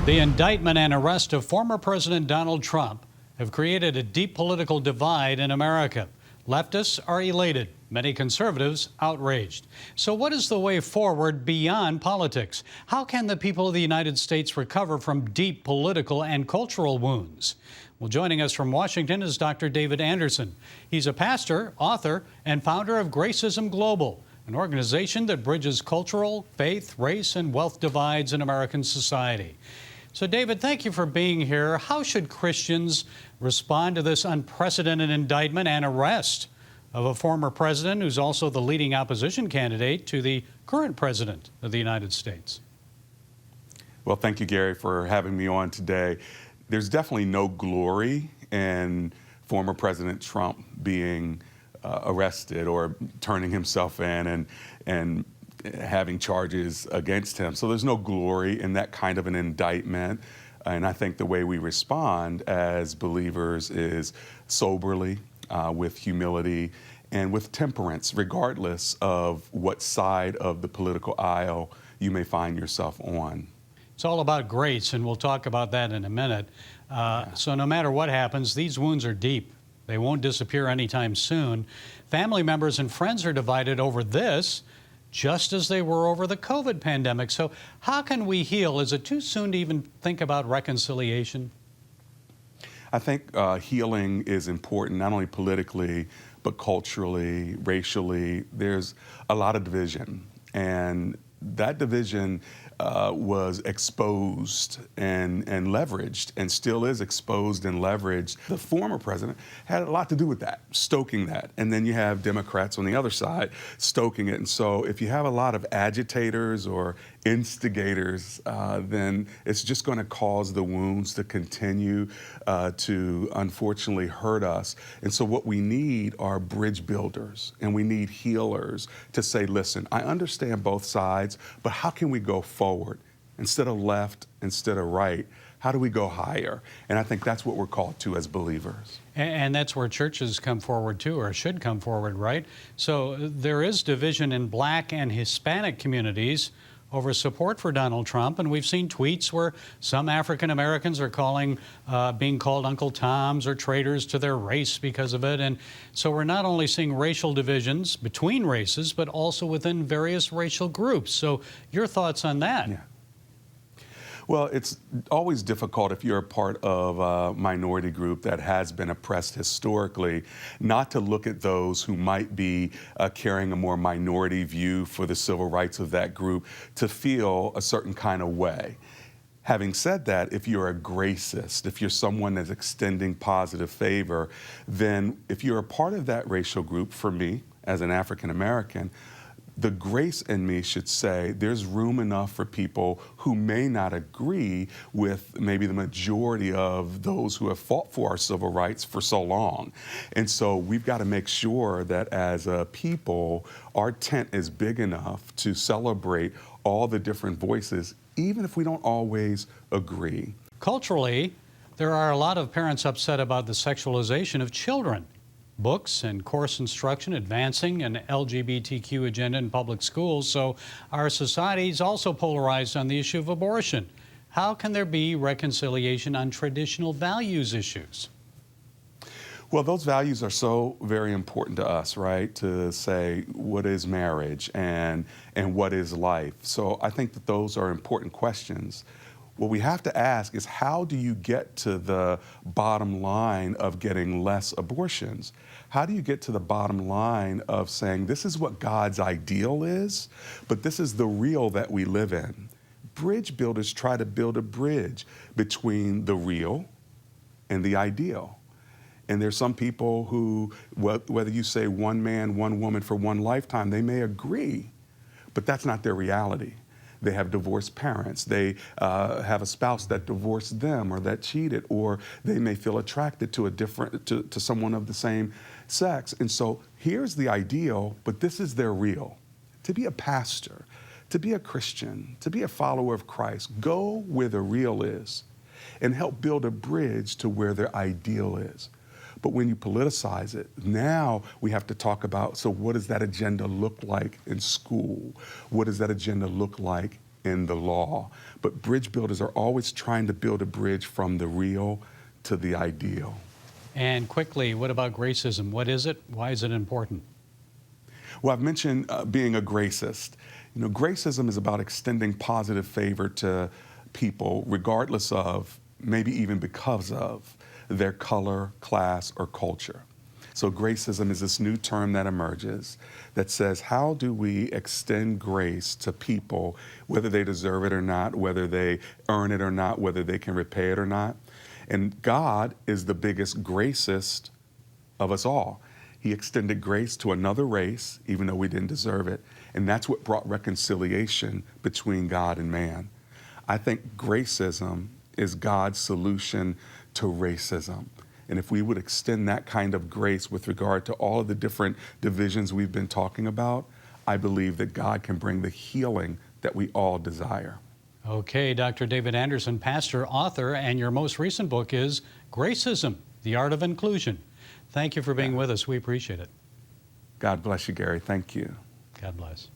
The indictment and arrest of former President Donald Trump have created a deep political divide in America. Leftists are elated, many conservatives outraged. So what is the way forward beyond politics? How can the people of the United States recover from deep political and cultural wounds? Well, joining us from Washington is Dr. David Anderson. He's a pastor, author, and founder of Gracism Global, an organization that bridges cultural, faith, race, and wealth divides in American society. So, David, thank you for being here. How should Christians respond to this unprecedented indictment and arrest of a former president who's also the leading opposition candidate to the current president of the United States? Well, thank you, Gary, for having me on today. There's definitely no glory in former President Trump being arrested or turning himself in and having charges against him. So there's no glory in that kind of an indictment. And I think the way we respond as believers is soberly, with humility, and with temperance, regardless of what side of the political aisle you may find yourself on. It's all about grace, and we'll talk about that in a minute. So no matter what happens, these wounds are deep. They won't disappear anytime soon. Family members and friends are divided over this, just as they were over the COVID pandemic. So how can we heal? Is it too soon to even think about reconciliation? I think healing is important, not only politically, but culturally, racially. There's a lot of division, and that division was exposed and leveraged, and still is exposed and leveraged. The former president had a lot to do with that, stoking that. And then you have Democrats on the other side stoking it. And so if you have a lot of agitators or instigators, then it's just going to cause the wounds to continue to unfortunately hurt us. And so what we need are bridge builders, and we need healers to say, listen, I understand both sides, but how can we go forward? Instead of left, instead of right, how do we go higher? And I think that's what we're called to as believers. And that's where churches come forward too, or should come forward, right? So there is division in Black and Hispanic communities over support for Donald Trump, and we've seen tweets where some African Americans are being called Uncle Toms or traitors to their race because of it. And so we're not only seeing racial divisions between races, but also within various racial groups. So your thoughts on that? Yeah. Well, it's always difficult if you're a part of a minority group that has been oppressed historically, not to look at those who might be carrying a more minority view for the civil rights of that group to feel a certain kind of way. Having said that, if you're a gracist, if you're someone that's extending positive favor, then if you're a part of that racial group, for me, as an African American, the grace in me should say there's room enough for people who may not agree with maybe the majority of those who have fought for our civil rights for so long. And so we've got to make sure that as a people, our tent is big enough to celebrate all the different voices, even if we don't always agree. Culturally, there are a lot of parents upset about the sexualization of children. Books and course instruction advancing an LGBTQ agenda in public schools. So our society is also polarized on the issue of abortion. How can there be reconciliation on traditional values issues? Well, those values are so very important to us, right? To say what is marriage and what is life. So I think that those are important questions. What we have to ask is, how do you get to the bottom line of getting less abortions? How do you get to the bottom line of saying this is what God's ideal is, but this is the real that we live in? Bridge builders try to build a bridge between the real and the ideal. And there's some people who, whether you say one man, one woman for one lifetime, they may agree, but that's not their reality. They have divorced parents. They have a spouse that divorced them or that cheated, or they may feel attracted to to someone of the same sex. And so here's the ideal, but this is their real. To be a pastor, to be a Christian, to be a follower of Christ, go where the real is and help build a bridge to where their ideal is. But when you politicize it, now we have to talk about, so what does that agenda look like in school? What does that agenda look like in the law. But bridge builders are always trying to build a bridge from the real to the ideal. And quickly, what about Gracism? What is it? Why is it important? Well, I've mentioned being a gracist. You know, Gracism is about extending positive favor to people regardless of, maybe even because of, their color, class, or culture. So Gracism is this new term that emerges that says, how do we extend grace to people, whether they deserve it or not, whether they earn it or not, whether they can repay it or not? And God is the biggest gracist of us all. He extended grace to another race, even though we didn't deserve it. And that's what brought reconciliation between God and man. I think Gracism is God's solution to racism. And if we would extend that kind of grace with regard to all of the different divisions we've been talking about, I believe that God can bring the healing that we all desire. Okay, Dr. David Anderson, pastor, author, and your most recent book is Gracism, The Art of Inclusion. Thank you for being with us. We appreciate it. God bless you, Gary. Thank you. God bless.